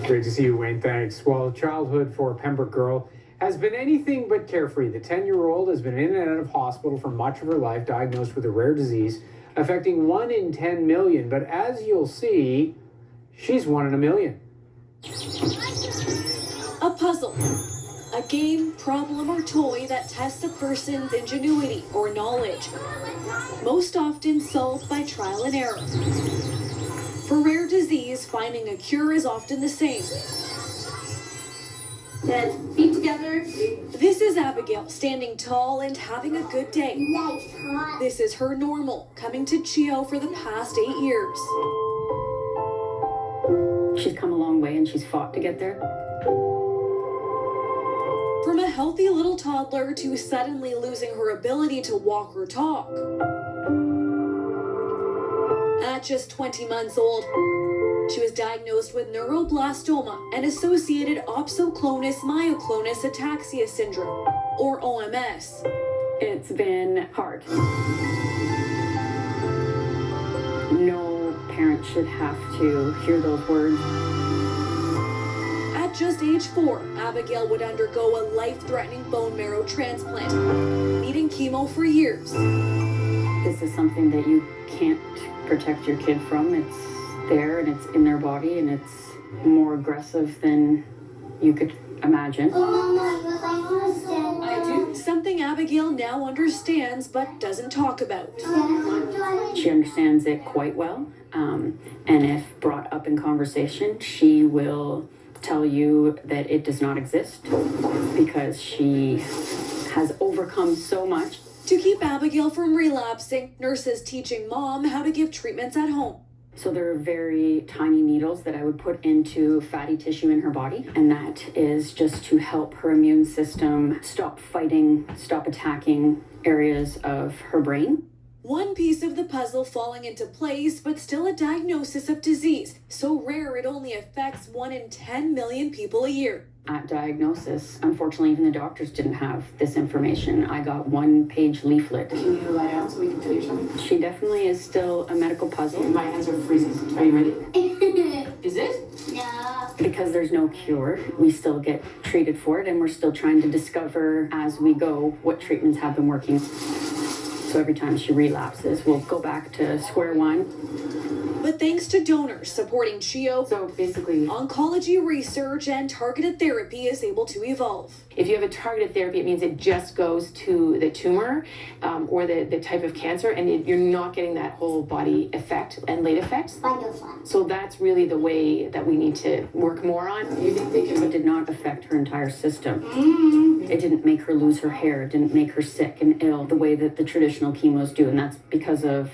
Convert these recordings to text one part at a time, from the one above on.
Great to see you, Wayne. Thanks. Well, childhood for a Pembroke girl has been anything but carefree. The 10-year-old has been in and out of hospital for much of her life, diagnosed with a rare disease affecting 1 in 10 million. But as you'll see, she's 1 in a million. A puzzle, a game, problem, or toy that tests a person's ingenuity or knowledge, most often solved by trial and error. For rare disease, finding a cure is often the same. Then feet together. This is Abigail, standing tall and having a good day. This is her normal, coming to CHEO for the past 8 years. She's come a long way and she's fought to get there. From a healthy little toddler to suddenly losing her ability to walk or talk. At just 20 months old, she was diagnosed with neuroblastoma and associated opsoclonus myoclonus ataxia syndrome, or OMS. It's been hard. No parent should have to hear those words. At just age 4, Abigail would undergo a life-threatening bone marrow transplant, needing chemo for years. This is something that you can't protect your kid from. It's there and it's in their body and it's more aggressive than you could imagine. I do. Something Abigail now understands but doesn't talk about. She understands it quite well, and if brought up in conversation, she will tell you that it does not exist because she has overcome so much. To keep Abigail from relapsing, nurses teaching mom how to give treatments at home. So there are very tiny needles that I would put into fatty tissue in her body, and that is just to help her immune system stop fighting, stop attacking areas of her brain. One piece of the puzzle falling into place, but still a diagnosis of disease, so rare it only affects 1 in 10 million people a year. At diagnosis, unfortunately, even the doctors didn't have this information. I got 1-page leaflet. Can you lie down so we can tell you something? She definitely is still a medical puzzle. My hands are freezing. Are you ready? Is it? No. Because there's no cure, we still get treated for it, and we're still trying to discover as we go what treatments have been working. So every time she relapses, we'll go back to square one. But thanks to donors supporting CHEO, So basically, oncology research and targeted therapy is able to evolve. if you have a targeted therapy, it means it just goes to the tumor or the type of cancer, and you're not getting that whole body effect and late effects. Wonderful. So that's really the way that we need to work more on. You think they It can? did not affect her entire system. It didn't make her lose her hair. It didn't make her sick and ill the way that the traditional chemos do. And that's because of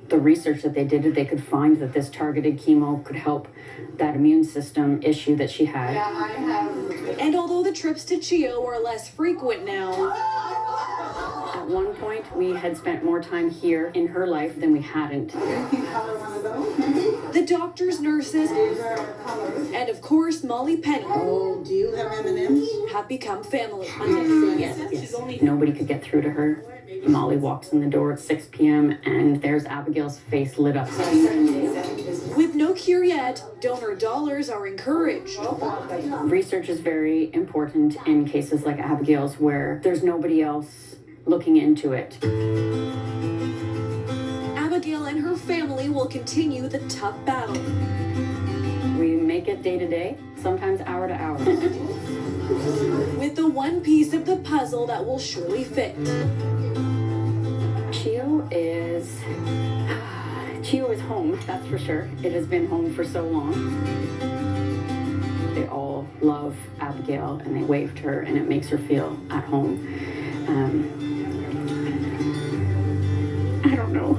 the research that they did. They could find that this targeted chemo could help that immune system issue that she had. Yeah, I have. And although the trips to CHEO are less frequent now, At one point, we had spent more time here in her life than we hadn't. the doctors, nurses, and of course Molly Penny Oh, do you have M&Ms? have become family. Yes. Nobody could get through to her. Molly walks in the door at 6 p.m. and there's Abigail's face lit up. With no cure yet, donor dollars are encouraged. Research is very important in cases like Abigail's where there's nobody else looking into it. Abigail and her family will continue the tough battle. We make it day to day, sometimes hour to hour. With the one piece of the puzzle that will surely fit. CHEO is home, that's for sure. It has been home for so long. They all love Abigail and they wave to her and it makes her feel at home. I don't know.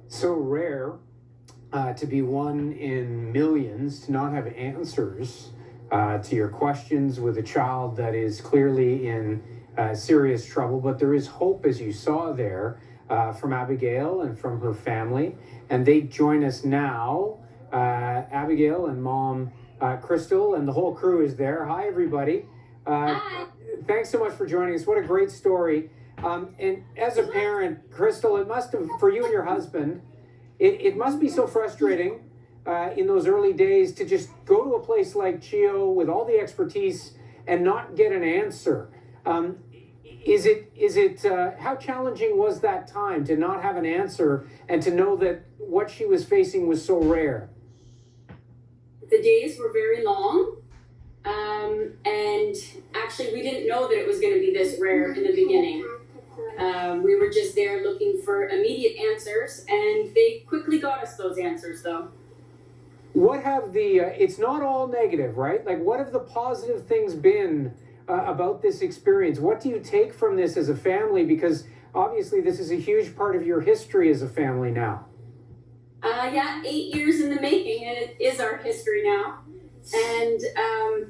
So rare to be 1 in millions, to not have answers to your questions with a child that is clearly in serious trouble. But there is hope, as you saw there, from Abigail and from her family. And they join us now. Abigail and mom Crystal and the whole crew is there. Hi, everybody. Hi. Thanks so much for joining us. What a great story. And as a parent, Crystal, it must have, for you and your husband, it must be so frustrating in those early days to just go to a place like CHEO with all the expertise and not get an answer. How challenging was that time to not have an answer and to know that what she was facing was so rare? The days were very long. And actually, we didn't know that it was going to be this rare in the beginning. We were just there looking for immediate answers, and they quickly got us those answers, though. What have it's not all negative, right? Like, what have the positive things been about this experience? What do you take from this as a family? Because obviously this is a huge part of your history as a family now. Yeah, 8 years in the making, and it is our history now. And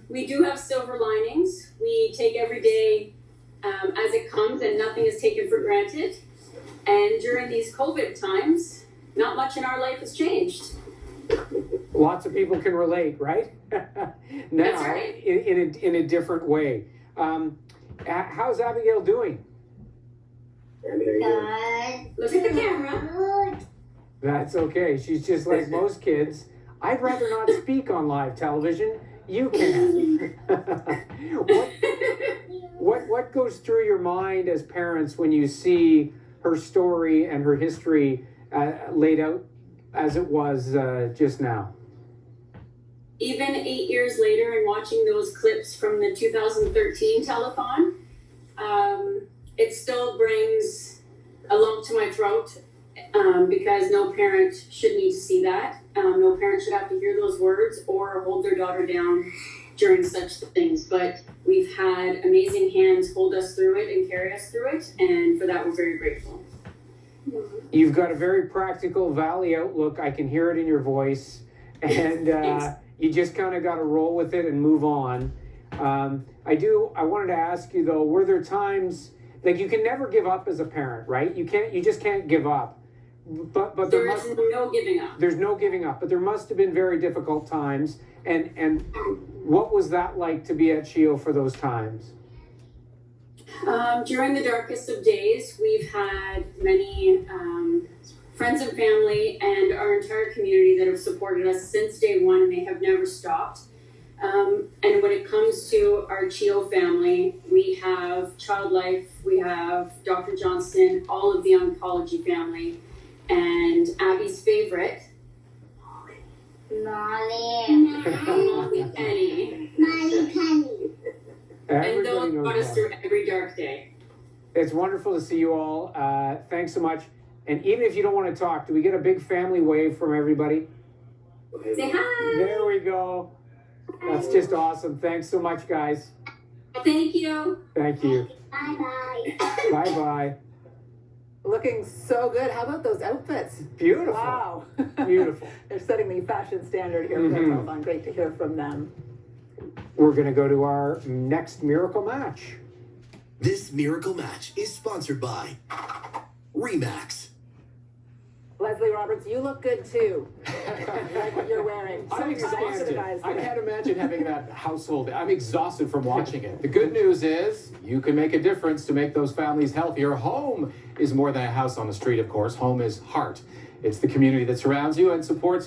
we do have silver linings. We take every day as it comes, and nothing is taken for granted. And during these COVID times, not much in our life has changed. Lots of people can relate, right? Now, That's right. in a different way. How's Abigail doing? Look at the camera. That's okay. She's just like most kids. I'd rather not speak on live television. You can. What goes through your mind as parents when you see her story and her history laid out as it was just now? Even 8 years later, and watching those clips from the 2013 telethon, it still brings a lump to my throat because no parent should need to see that. No parent should have to hear those words or hold their daughter down during such things. But we've had amazing hands hold us through it and carry us through it, and for that we're very grateful. You've got a very practical Valley outlook. I can hear it in your voice, and you just kind of got to roll with it and move on. I wanted to ask you though, were there times, like, you can never give up as a parent, right? You just can't give up. But There is no giving up. There's no giving up, but there must have been very difficult times. And what was that like to be at CHEO for those times? During the darkest of days, we've had many friends and family and our entire community that have supported us since day one, and they have never stopped. And when it comes to our CHEO family, we have Child Life, we have Dr. Johnston, all of the oncology family, and Abby's favorite, Molly Penny. And those got us through every dark day. It's wonderful to see you all. Thanks so much. And even if you don't want to talk, do we get a big family wave from everybody? Say hi. There we go. That's just awesome. Thanks so much, guys. Thank you. Thank you. Bye-bye. Bye-bye. Looking so good. How about those outfits? Beautiful. Wow. Beautiful. They're setting the fashion standard here for Telethon. Great to hear from them. We're going to go to our next Miracle Match. This Miracle Match is sponsored by Remax. Leslie Roberts, you look good too. I like what you're wearing. I'm exhausted. Guys I today. can't imagine having that household. I'm exhausted from watching it. The good news is you can make a difference to make those families healthier. Home is more than a house on the street, of course. Home is heart. It's the community that surrounds you and supports you.